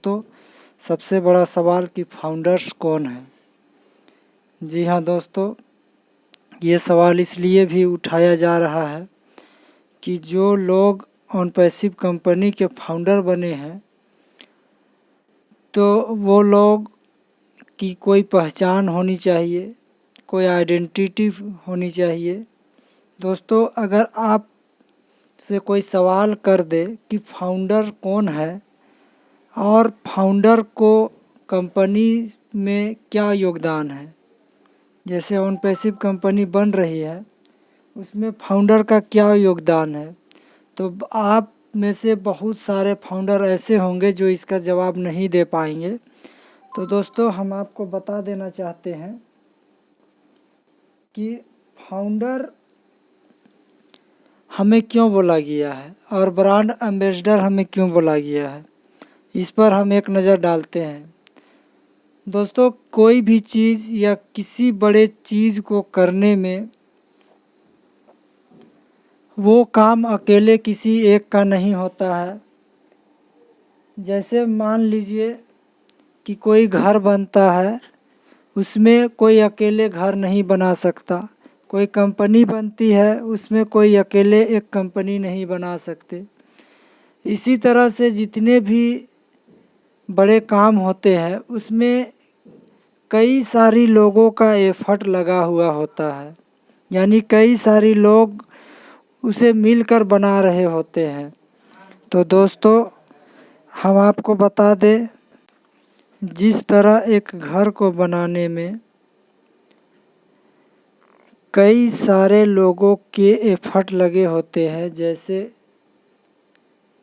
दोस्तों, सबसे बड़ा सवाल कि फाउंडर्स कौन है। जी हाँ दोस्तों, ये सवाल इसलिए भी उठाया जा रहा है कि जो लोग ऑन पैसिव कंपनी के फाउंडर बने हैं तो वो लोग की कोई पहचान होनी चाहिए, कोई आइडेंटिटी होनी चाहिए। दोस्तों, अगर आप से कोई सवाल कर दे कि फाउंडर कौन है और फाउंडर को कंपनी में क्या योगदान है, जैसे ऑन पैसिव कंपनी बन रही है उसमें फाउंडर का क्या योगदान है, तो आप में से बहुत सारे फाउंडर ऐसे होंगे जो इसका जवाब नहीं दे पाएंगे। तो दोस्तों, हम आपको बता देना चाहते हैं कि फाउंडर हमें क्यों बोला गया है और ब्रांड एम्बेसडर हमें क्यों बोला गया है, इस पर हम एक नज़र डालते हैं। दोस्तों, कोई भी चीज़ या किसी बड़े चीज़ को करने में वो काम अकेले किसी एक का नहीं होता है। जैसे मान लीजिए कि कोई घर बनता है, उसमें कोई अकेले घर नहीं बना सकता। कोई कंपनी बनती है, उसमें कोई अकेले एक कंपनी नहीं बना सकते। इसी तरह से जितने भी बड़े काम होते हैं उसमें कई सारी लोगों का एफर्ट लगा हुआ होता है, यानी कई सारी लोग उसे मिलकर बना रहे होते हैं। तो दोस्तों, हम आपको बता दें, जिस तरह एक घर को बनाने में कई सारे लोगों के एफर्ट लगे होते हैं, जैसे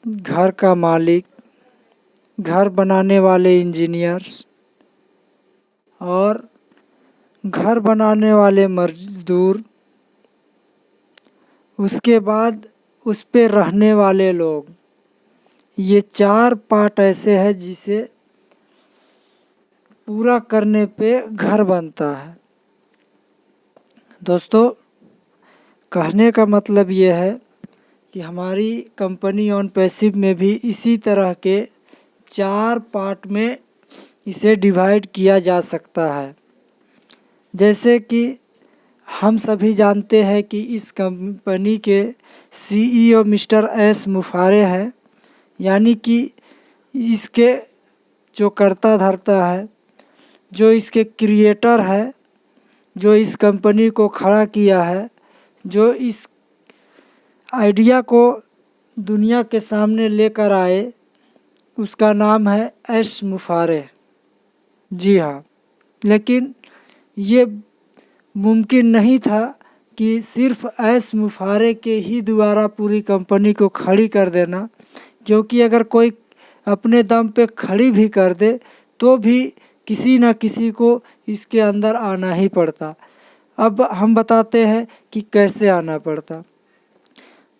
घर का मालिक, घर बनाने वाले इंजीनियर्स और घर बनाने वाले मजदूर, उसके बाद उस पे रहने वाले लोग, ये 4 पार्ट ऐसे हैं जिसे पूरा करने पे घर बनता है। दोस्तों, कहने का मतलब ये है कि हमारी कंपनी ऑन पैसिव में भी इसी तरह के 4 पार्ट में इसे डिवाइड किया जा सकता है। जैसे कि हम सभी जानते हैं कि इस कंपनी के CEO मिस्टर एस मुफारे हैं, यानी कि इसके जो कर्ता धर्ता है, जो इसके क्रिएटर है, जो इस कंपनी को खड़ा किया है, जो इस आइडिया को दुनिया के सामने लेकर आए, उसका नाम है एस मुफारे। जी हाँ, लेकिन ये मुमकिन नहीं था कि सिर्फ एस मुफारे के ही द्वारा पूरी कंपनी को खड़ी कर देना, क्योंकि अगर कोई अपने दम पे खड़ी भी कर दे तो भी किसी न किसी को इसके अंदर आना ही पड़ता। अब हम बताते हैं कि कैसे आना पड़ता।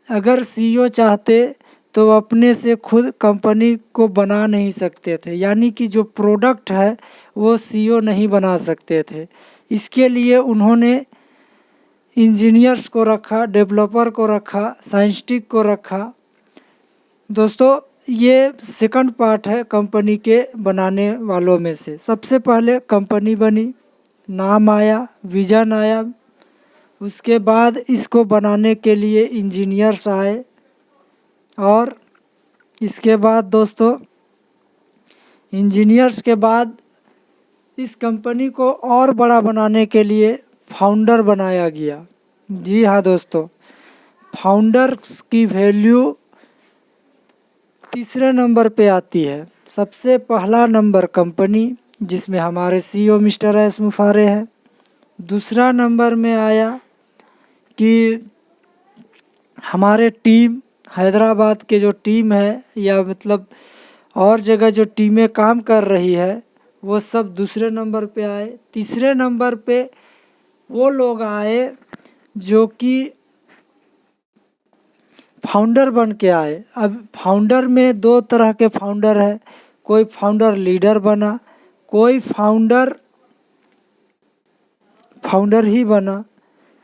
अगर CEO चाहते तो अपने से खुद कंपनी को बना नहीं सकते थे, यानी कि जो प्रोडक्ट है वो CEO नहीं बना सकते थे। इसके लिए उन्होंने इंजीनियर्स को रखा, डेवलपर को रखा, साइंटिस्ट को रखा। दोस्तों, ये सेकंड पार्ट है कंपनी के बनाने वालों में से। सबसे पहले कंपनी बनी, नाम आया, विज़न आया, उसके बाद इसको बनाने के लिए इंजीनियर्स आए और इसके बाद दोस्तों, इंजीनियर्स के बाद इस कंपनी को और बड़ा बनाने के लिए फाउंडर बनाया गया। जी हाँ दोस्तों, फाउंडर्स की वैल्यू तीसरे नंबर पे आती है। सबसे पहला नंबर कंपनी, जिसमें हमारे CEO मिस्टर एस मुफारे हैं। दूसरा नंबर में आया कि हमारे टीम, हैदराबाद के जो टीम है या मतलब और जगह जो टीमें काम कर रही है वो सब दूसरे नंबर पे आए। तीसरे नंबर पे वो लोग आए जो कि फाउंडर बन के आए। अब फाउंडर में 2 तरह के फाउंडर है, कोई फाउंडर लीडर बना, कोई फाउंडर ही बना।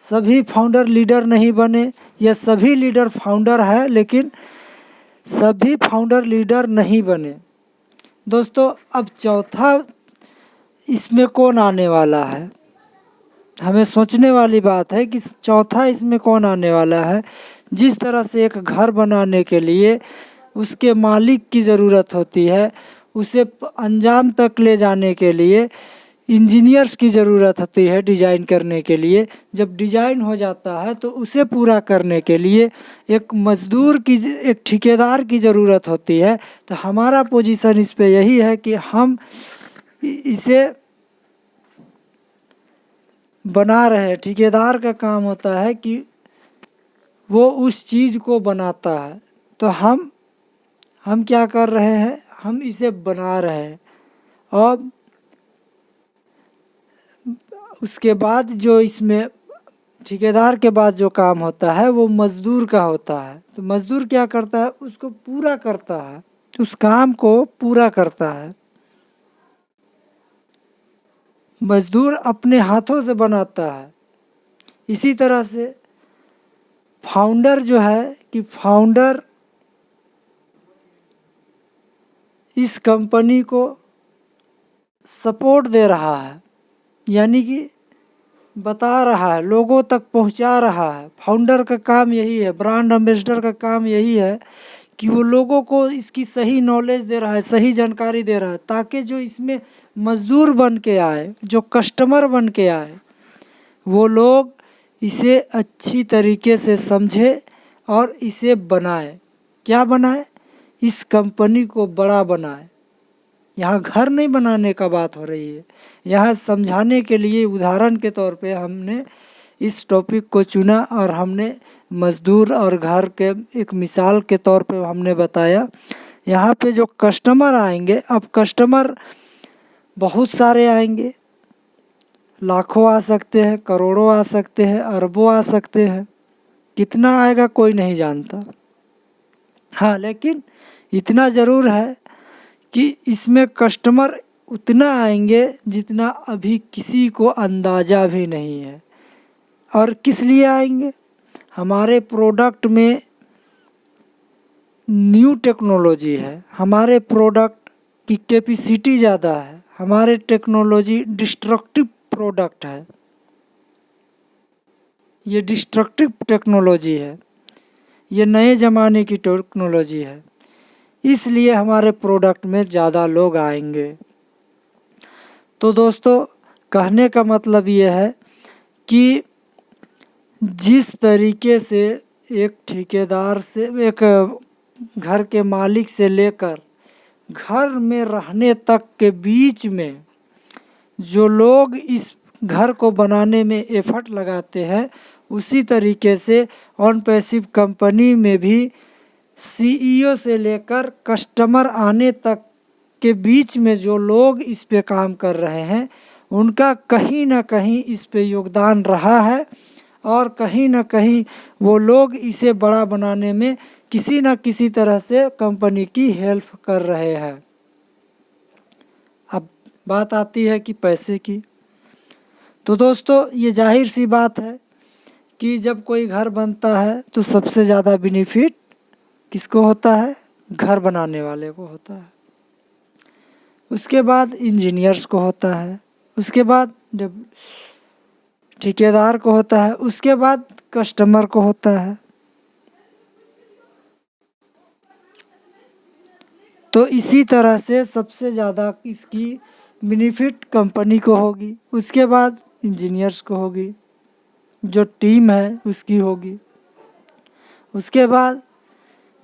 सभी फाउंडर लीडर नहीं बने, या सभी लीडर फाउंडर है लेकिन सभी फाउंडर लीडर नहीं बने। दोस्तों अब चौथा इसमें कौन आने वाला है, हमें सोचने वाली बात है कि चौथा इसमें कौन आने वाला है। जिस तरह से एक घर बनाने के लिए उसके मालिक की ज़रूरत होती है, उसे अंजाम तक ले जाने के लिए इंजीनियर्स की ज़रूरत होती है डिज़ाइन करने के लिए। जब डिज़ाइन हो जाता है तो उसे पूरा करने के लिए एक मज़दूर की, एक ठेकेदार की ज़रूरत होती है। तो हमारा पोजीशन इस पे यही है कि हम इसे बना रहे। ठेकेदार का काम होता है कि वो उस चीज़ को बनाता है, तो हम क्या कर रहे हैं, हम इसे बना रहे हैं। और उसके बाद जो इसमें ठेकेदार के बाद जो काम होता है वो मज़दूर का होता है। तो मज़दूर क्या करता है, उसको पूरा करता है, उस काम को पूरा करता है। मज़दूर अपने हाथों से बनाता है। इसी तरह से फाउंडर जो है कि फाउंडर इस कंपनी को सपोर्ट दे रहा है, यानी कि बता रहा है, लोगों तक पहुंचा रहा है। फाउंडर का काम यही है, ब्रांड एम्बेसडर का काम यही है कि वो लोगों को इसकी सही नॉलेज दे रहा है, सही जानकारी दे रहा है, ताकि जो इसमें मज़दूर बन के आए, जो कस्टमर बन के आए, वो लोग इसे अच्छी तरीके से समझे और इसे बनाए। क्या बनाए, इस कंपनी को बड़ा बनाए। यहाँ घर नहीं बनाने का बात हो रही है, यहाँ समझाने के लिए उदाहरण के तौर पे हमने इस टॉपिक को चुना और हमने मज़दूर और घर के एक मिसाल के तौर पे हमने बताया। यहाँ पे जो कस्टमर आएंगे, अब कस्टमर बहुत सारे आएंगे, लाखों आ सकते हैं, करोड़ों आ सकते हैं, अरबों आ सकते हैं। कितना आएगा कोई नहीं जानता। हाँ, लेकिन इतना ज़रूर है कि इसमें कस्टमर उतना आएंगे जितना अभी किसी को अंदाज़ा भी नहीं है। और किस लिए आएंगे, हमारे प्रोडक्ट में न्यू टेक्नोलॉजी है, हमारे प्रोडक्ट की कैपेसिटी ज़्यादा है, हमारे टेक्नोलॉजी डिस्ट्रक्टिव प्रोडक्ट है, ये डिस्ट्रक्टिव टेक्नोलॉजी है, ये नए ज़माने की टेक्नोलॉजी है, इसलिए हमारे प्रोडक्ट में ज़्यादा लोग आएंगे। तो दोस्तों कहने का मतलब ये है कि जिस तरीके से एक ठेकेदार से, एक घर के मालिक से लेकर घर में रहने तक के बीच में जो लोग इस घर को बनाने में एफर्ट लगाते हैं, उसी तरीके से ऑन पैसिव कंपनी में भी सीईओ से लेकर कस्टमर आने तक के बीच में जो लोग इस पे काम कर रहे हैं, उनका कहीं ना कहीं इस पे योगदान रहा है और कहीं ना कहीं वो लोग इसे बड़ा बनाने में किसी न किसी तरह से कंपनी की हेल्प कर रहे हैं। अब बात आती है कि पैसे की। तो दोस्तों ये जाहिर सी बात है कि जब कोई घर बनता है तो सबसे ज़्यादा बेनिफिट किसको होता है, घर बनाने वाले को होता है। उसके बाद इंजीनियर्स को होता है, उसके बाद जब ठेकेदार को होता है, उसके बाद कस्टमर को होता है। तो इसी तरह से सबसे ज़्यादा इसकी बेनिफिट कंपनी को होगी, उसके बाद इंजीनियर्स को होगी, जो टीम है उसकी होगी, उसके बाद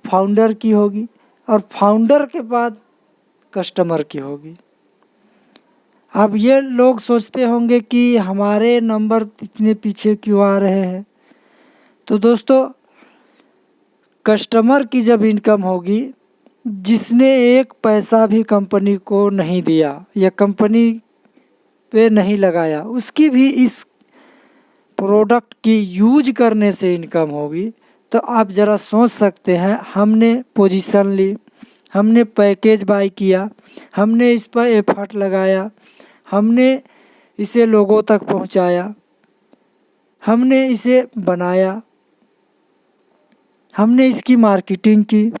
फाउंडर की होगी और फाउंडर के बाद कस्टमर की होगी। अब ये लोग सोचते होंगे कि हमारे नंबर इतने पीछे क्यों आ रहे हैं। तो दोस्तों कस्टमर की जब इनकम होगी, जिसने एक पैसा भी कंपनी को नहीं दिया या कंपनी पे नहीं लगाया, उसकी भी इस प्रोडक्ट की यूज करने से इनकम होगी। तो आप ज़रा सोच सकते हैं, हमने पोजीशन ली, हमने पैकेज बाय किया, हमने इस पर एफर्ट लगाया, हमने इसे लोगों तक पहुंचाया, हमने इसे बनाया, हमने इसकी मार्केटिंग की,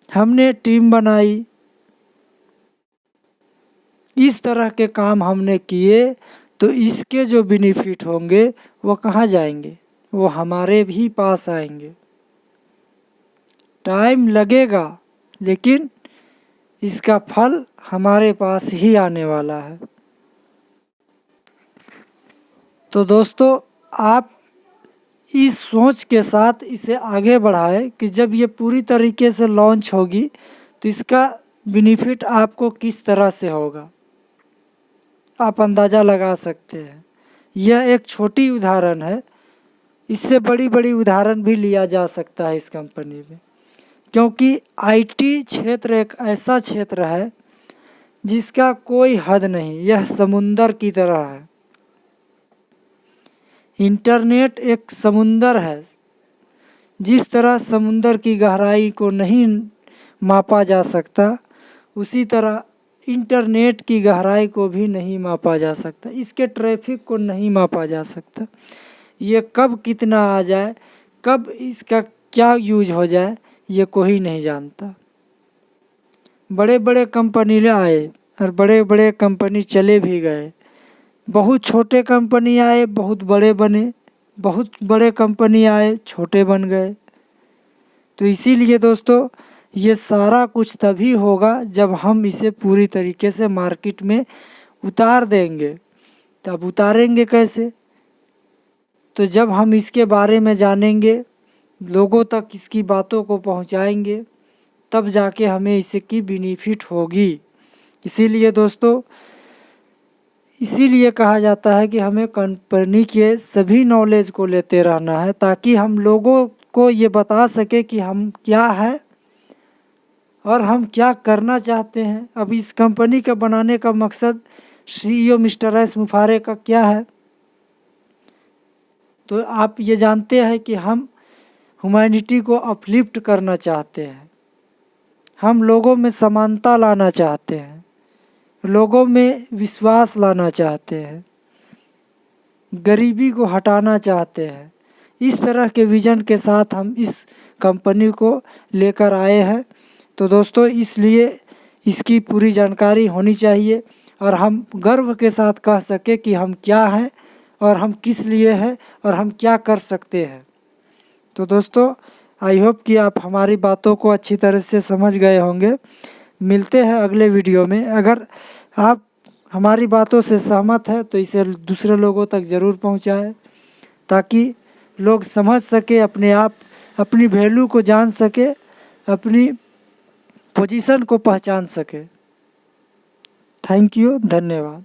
हमने टीम बनाई, इस तरह के काम हमने किए तो इसके जो बेनिफिट होंगे वो कहाँ जाएंगे, वो हमारे भी पास आएंगे। टाइम लगेगा लेकिन इसका फल हमारे पास ही आने वाला है। तो दोस्तों, आप इस सोच के साथ इसे आगे बढ़ाएं कि जब ये पूरी तरीके से लॉन्च होगी तो इसका बेनिफिट आपको किस तरह से होगा, आप अंदाज़ा लगा सकते हैं। यह एक छोटी उदाहरण है, इससे बड़ी बड़ी उदाहरण भी लिया जा सकता है इस कंपनी में, क्योंकि आईटी क्षेत्र एक ऐसा क्षेत्र है जिसका कोई हद नहीं, यह समुंदर की तरह है। इंटरनेट एक समुंदर है, जिस तरह समुंदर की गहराई को नहीं मापा जा सकता, उसी तरह इंटरनेट की गहराई को भी नहीं मापा जा सकता, इसके ट्रैफिक को नहीं मापा जा सकता। ये कब कितना आ जाए, कब इसका क्या यूज हो जाए, ये कोई नहीं जानता। बड़े बड़े कंपनी आए और बड़े बड़े कंपनी चले भी गए, बहुत छोटे कंपनी आए बहुत बड़े बने, बहुत बड़े कंपनी आए छोटे बन गए। तो इसीलिए दोस्तों, ये सारा कुछ तभी होगा जब हम इसे पूरी तरीके से मार्केट में उतार देंगे। तब उतारेंगे कैसे? तो जब हम इसके बारे में जानेंगे, लोगों तक इसकी बातों को पहुंचाएंगे, तब जाके हमें इसकी बेनिफिट होगी। इसीलिए दोस्तों, इसीलिए कहा जाता है कि हमें कंपनी के सभी नॉलेज को लेते रहना है, ताकि हम लोगों को ये बता सके कि हम क्या है और हम क्या करना चाहते हैं। अब इस कंपनी का बनाने का मकसद CEO मिस्टर एस मुफारे का क्या है, तो आप ये जानते हैं कि हम ह्यूमैनिटी को अपलिफ्ट करना चाहते हैं, हम लोगों में समानता लाना चाहते हैं, लोगों में विश्वास लाना चाहते हैं, गरीबी को हटाना चाहते हैं। इस तरह के विज़न के साथ हम इस कंपनी को लेकर आए हैं। तो दोस्तों, इसलिए इसकी पूरी जानकारी होनी चाहिए और हम गर्व के साथ कह सके कि हम क्या हैं और हम किस लिए हैं और हम क्या कर सकते हैं। तो दोस्तों, आई होप कि आप हमारी बातों को अच्छी तरह से समझ गए होंगे। मिलते हैं अगले वीडियो में। अगर आप हमारी बातों से सहमत हैं तो इसे दूसरे लोगों तक ज़रूर पहुंचाएं, ताकि लोग समझ सके, अपने आप अपनी वैल्यू को जान सके, अपनी पोजीशन को पहचान सके। थैंक यू, धन्यवाद।